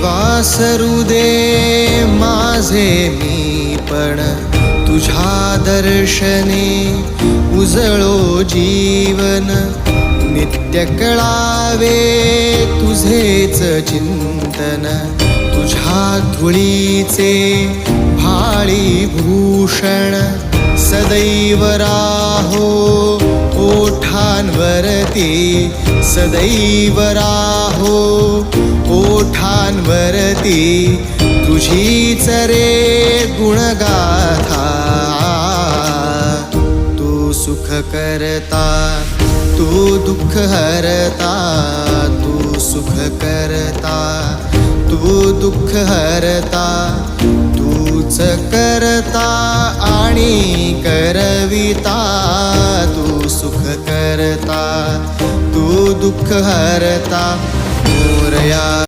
वासरू दे माझे मी पण तुझ्या दर्शने उजळो जीवन नित्य कळावे तुझेच चिंतन तुझ्या धुळीचे भाळी भूषण सदैव राहो ओठांवरती सदैव राहो ओठांवरती तुझीच रे गुणगाथा तू सुख करता तू दुःख हरता तू सुख करता तू दुःख हरता तूच करता आणि करविता तू सुख करता तू दुःख हरता मोरया।